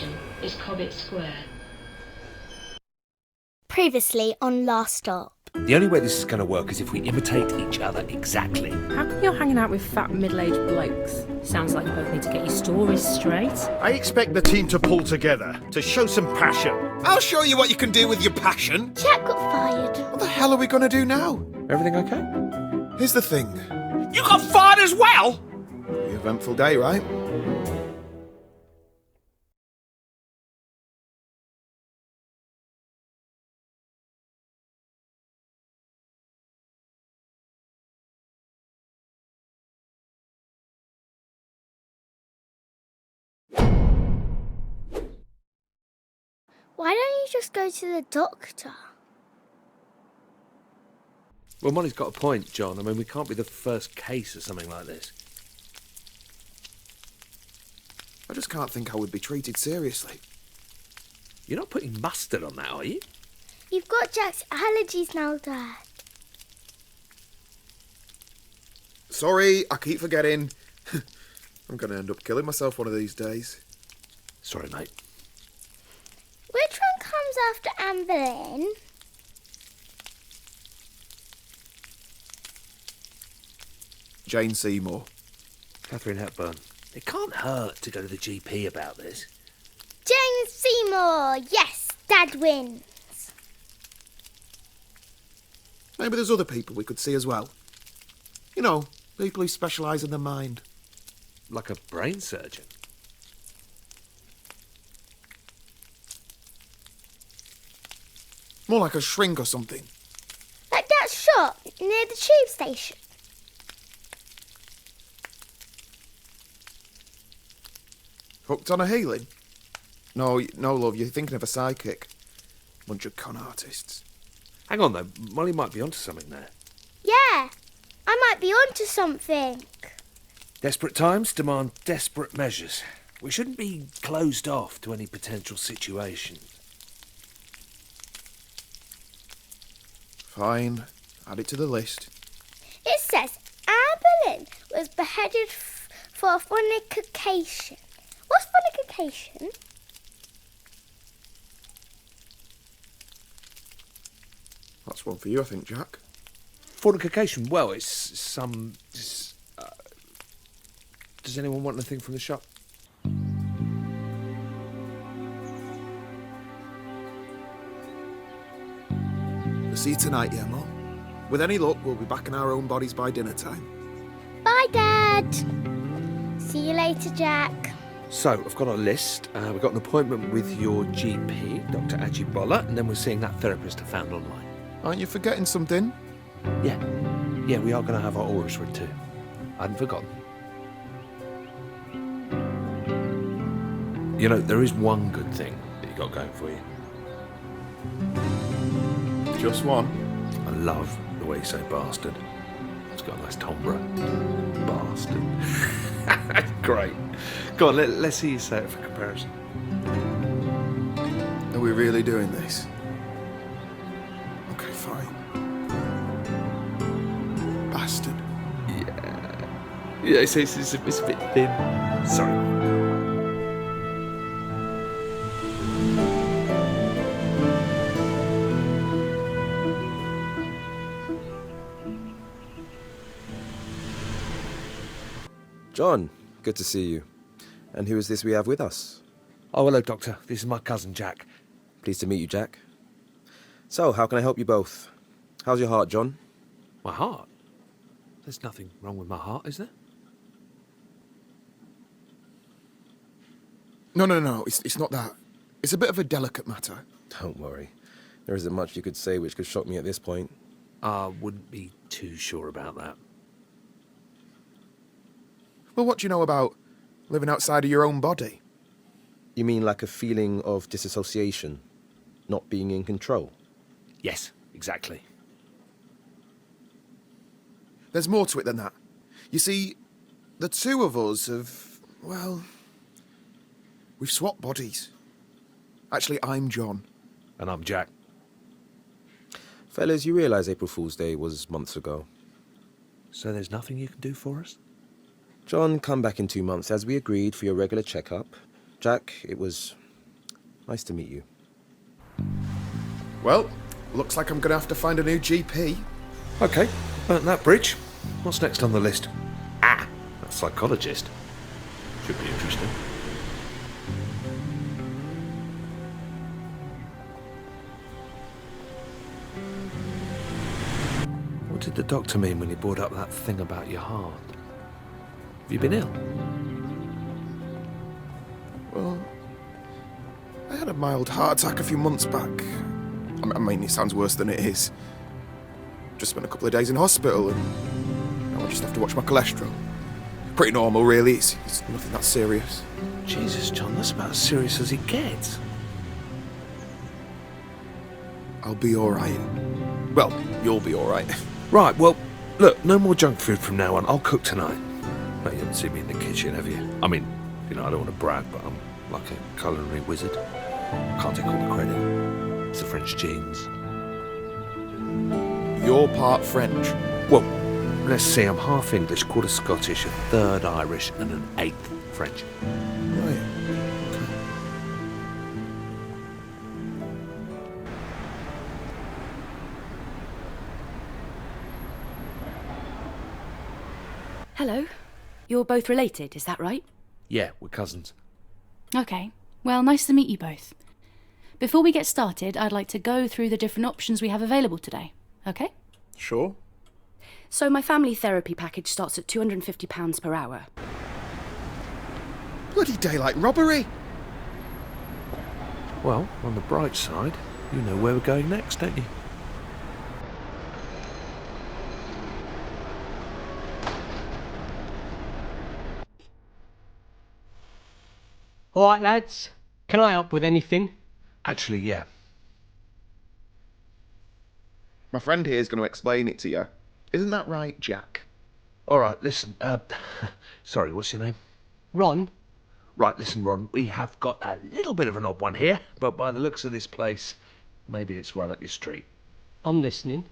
destination is Cobbett Square. Previously on Last Stop. The only way this is going to work is if we imitate each other exactly. How come you're hanging out with fat middle-aged blokes? Sounds like you both need to get your stories straight. I expect the team to pull together, to show some passion. I'll show you what you can do with your passion. Jack got fired. What the hell are we going to do now? Everything okay? Here's the thing. You got fired as well? The eventful day, right? Why don't you just go to the doctor? Well, Molly's got a point, John. I mean, we can't be the first case of something like this. I just can't think I would be treated seriously. You're not putting mustard on that, are you? You've got Jack's allergies now, Dad. Sorry, I keep forgetting. I'm going to end up killing myself one of these days. Sorry, mate. Which one comes after Anne Boleyn? Jane Seymour. Catherine Hepburn. It can't hurt to go to the GP about this. Jane Seymour! Yes, Dad wins. Maybe there's other people we could see as well. You know, people who specialise in the mind. Like a brain surgeon. More like a shrink or something. Like that shop near the tube station. Hooked on a healing? No, love, you're thinking of a psychic. Bunch of con artists. Hang on, though. Molly might be onto something there. Yeah, I might be onto something. Desperate times demand desperate measures. We shouldn't be closed off to any potential situation. Fine, add it to the list. It says Anne Boleyn was beheaded for fornication. What's fornication? That's one for you, I think, Jack. Fornication, well, it's some... does anyone want anything from the shop? We'll see you tonight, yeah, Mum? With any luck, we'll be back in our own bodies by dinner time. Bye, Dad. See you later, Jack. So, I've got a list. We've got an appointment with your GP, Dr. Ajibola, and then we're seeing that therapist I found online. Aren't you forgetting something? Yeah, we are going to have our auras read too. I hadn't forgotten. You know, there is one good thing that you got going for you. Just one. I love the way you say bastard. It's got a nice timbre. Bastard. Great. Go on, let's see you say it for comparison. Are we really doing this? Okay, fine. Bastard. Yeah, it's a bit thin. Sorry. John, good to see you. And who is this we have with us? Oh, hello, Doctor. This is my cousin, Jack. Pleased to meet you, Jack. So, how can I help you both? How's your heart, John? My heart? There's nothing wrong with my heart, is there? No, it's not that. It's a bit of a delicate matter. Don't worry. There isn't much you could say which could shock me at this point. I wouldn't be too sure about that. Well, what do you know about living outside of your own body? You mean like a feeling of disassociation? Not being in control? Yes, exactly. There's more to it than that. You see, the two of us have, well, we've swapped bodies. Actually, I'm John. And I'm Jack. Fellas, you realise April Fool's Day was months ago. So there's nothing you can do for us? John, come back in 2 months as we agreed for your regular checkup. Jack, it was Nice to meet you. Well, looks like I'm going to have to find a new GP. Okay, burnt that bridge. What's next on the list? Ah, a psychologist. Should be interesting. What did the doctor mean when he brought up that thing about your heart? Have you been ill? Well, I had a mild heart attack a few months back. I mean, it sounds worse than it is. Just spent a couple of days in hospital and now I just have to watch my cholesterol. Pretty normal, really. It's nothing that serious. Jesus, John, that's about as serious as it gets. I'll be alright. Well, you'll be alright. Right, well, look, no more junk food from now on. I'll cook tonight. No, you haven't seen me in the kitchen, have you? I mean, I don't want to brag, but I'm like a culinary wizard. Can't take all the credit. It's the French genes. You're part French. Well, let's see, I'm half English, quarter Scottish, a third Irish, and an eighth French. Right. Hello. You're both related, is that right? Yeah, we're cousins. Okay. Well, nice to meet you both. Before we get started, I'd like to go through the different options we have available today. Okay? Sure. So my family therapy package starts at £250 per hour. Bloody daylight robbery! Well, on the bright side, you know where we're going next, don't you? All right, lads. Can I help with anything? Actually, yeah. My friend here is going to explain it to you. Isn't that right, Jack? All right, listen, sorry, what's your name? Ron? Right, listen, Ron, we have got a little bit of an odd one here, but by the looks of this place, maybe it's right up your street. I'm listening.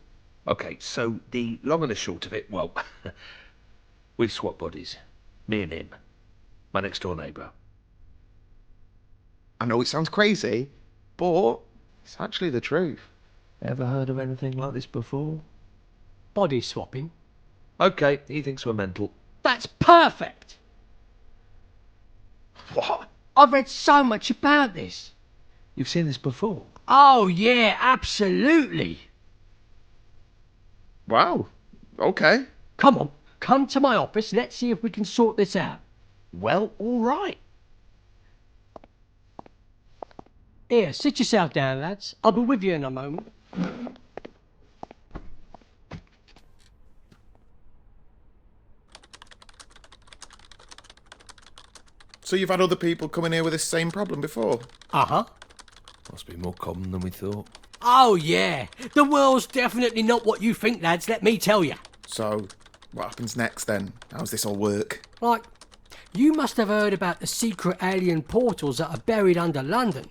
Okay, so the long and the short of it, well, we've swapped bodies. Me and him. My next door neighbour. I know it sounds crazy, but it's actually the truth. Ever heard of anything like this before? Body swapping. Okay, he thinks we're mental. That's perfect! What? I've read so much about this. You've seen this before? Oh, yeah, absolutely. Wow. Okay. Come on, come to my office. Let's see if we can sort this out. Well, all right. Here, sit yourself down, lads. I'll be with you in a moment. So you've had other people coming here with this same problem before? Uh-huh. Must be more common than we thought. Oh, yeah. The world's definitely not what you think, lads, let me tell you. So, what happens next then? How's this all work? Like, you must have heard about the secret alien portals that are buried under London.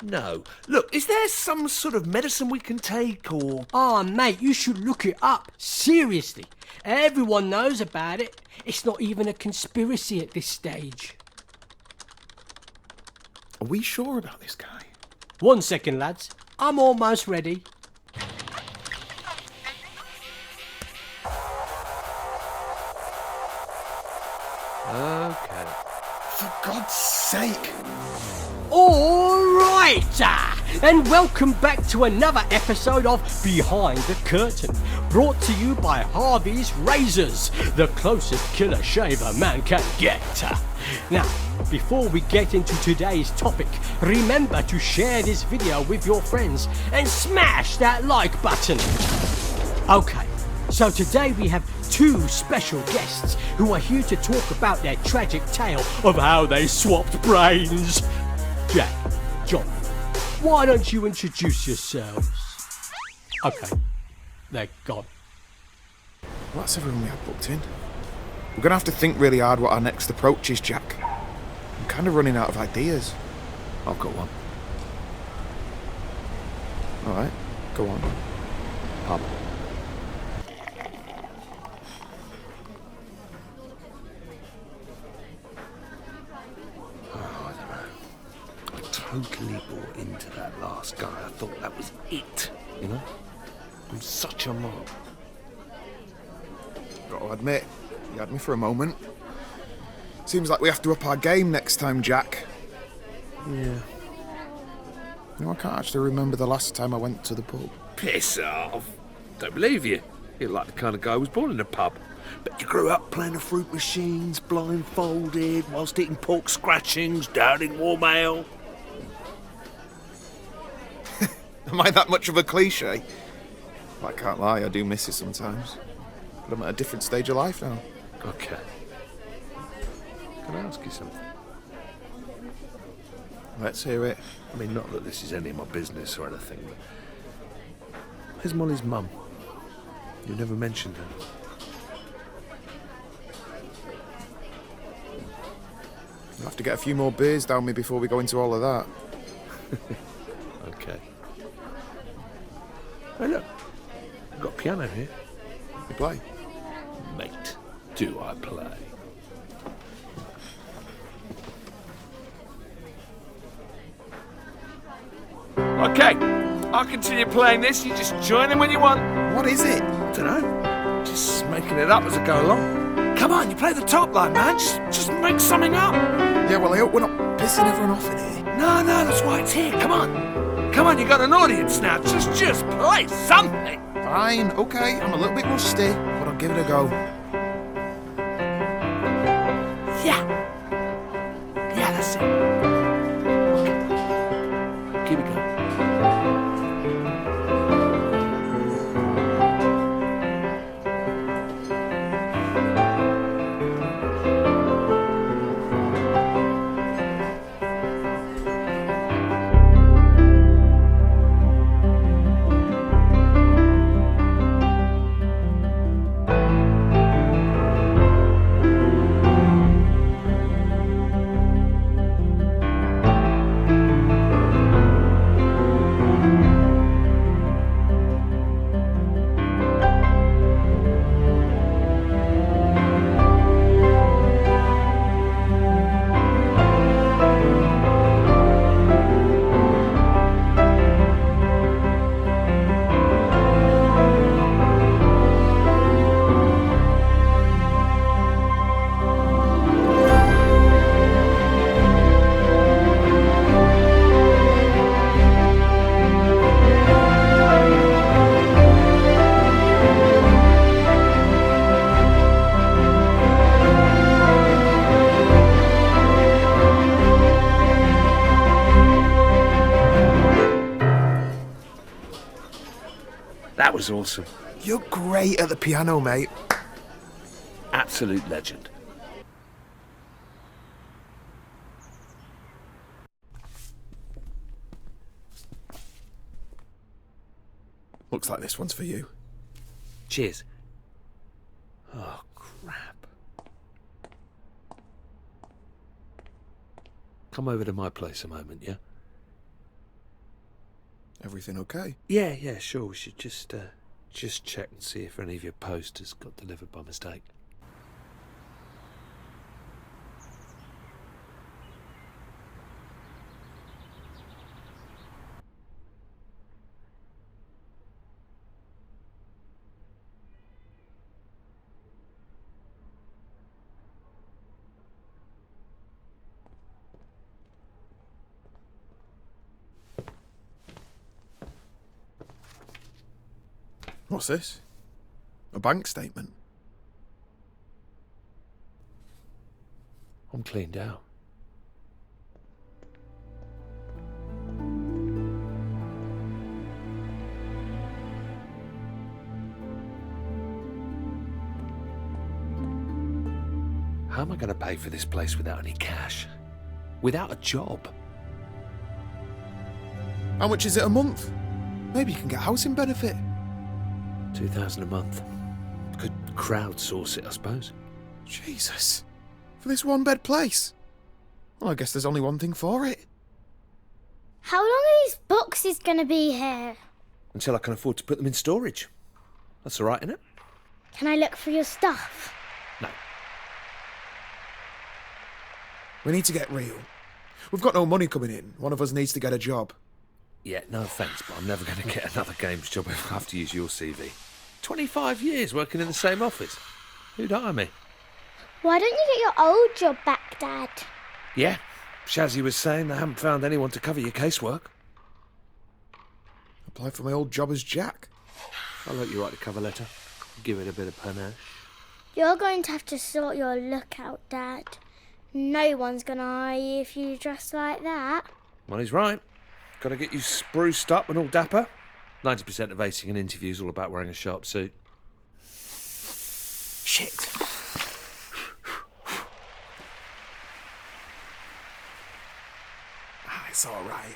No. Look, is there some sort of medicine we can take, or... Oh, mate, you should look it up. Seriously. Everyone knows about it. It's not even a conspiracy at this stage. Are we sure about this guy? 1 second, lads. I'm almost ready. Okay. For God's sake! All right, and welcome back to another episode of Behind the Curtain, brought to you by Harvey's Razors, the closest killer shave a man can get. Now, before we get into today's topic, remember to share this video with your friends and smash that like button. Okay, so today we have two special guests who are here to talk about their tragic tale of how they swapped brains. Jack, John, why don't you introduce yourselves? Okay, they're gone. Well, that's everyone we had booked in. We're going to have to think really hard what our next approach is, Jack. I'm kind of running out of ideas. I've got one. All right, go on. Pub. Oh, I don't know. totally bought into that last guy. I thought that was it, you know? I'm such a mob. Got to admit, you had me for a moment. Seems like we have to up our game next time, Jack. Yeah. You know, I can't actually remember the last time I went to the pub. Piss off. Don't believe you. You're like the kind of guy who was born in a pub. But you grew up playing the fruit machines, blindfolded, whilst eating pork scratchings, downing warm ale. Am I that much of a cliche? I can't lie, I do miss it sometimes. But I'm at a different stage of life now. Okay. Can I ask you something? Let's hear it. I mean, not that this is any of my business or anything, but... Where's Molly's mum? You never mentioned her. You'll have to get a few more beers down me before we go into all of that. Okay. Hey, look. I've got a piano here. You play? Mate, do I play? Okay, I'll continue playing this. You just join in when you want. What is it? Dunno. Just making it up as I go along. Come on, you play the top line, man. Just make something up. Yeah, well, I hope we're not pissing everyone off in here. No, that's why it's here. Come on. Come on, you got an audience now. Just play something. Fine, okay. I'm a little bit rusty, but I'll give it a go. Yeah, that's it. Okay. Keep it going. That was awesome. You're great at the piano, mate. Absolute legend. Looks like this one's for you. Cheers. Oh, crap. Come over to my place a moment, yeah? Everything okay? Yeah, sure. We should just check and see if any of your posters got delivered by mistake. What's this? A bank statement? I'm cleaned out. How am I going to pay for this place without any cash? Without a job? How much is it a month? Maybe you can get housing benefit. 2,000 a month. Could crowdsource it, I suppose. Jesus. For this one-bed place? Well, I guess there's only one thing for it. How long are these boxes gonna be here? Until I can afford to put them in storage. That's all right, isn't it? Can I look for your stuff? No. We need to get real. We've got no money coming in. One of us needs to get a job. Yeah, no offence, but I'm never going to get another games job if I have to use your CV. 25 years working in the same office. Who'd hire me? Why don't you get your old job back, Dad? Yeah, Shazzy was saying they haven't found anyone to cover your casework. Apply for my old job as Jack. I'll let you write the cover letter. Give it a bit of panache. You're going to have to sort your look out, Dad. No one's going to hire you if you dress like that. Well, he's right. Got to get you spruced up and all dapper. 90% of acing an interview is all about wearing a sharp suit. Shit. It's all right.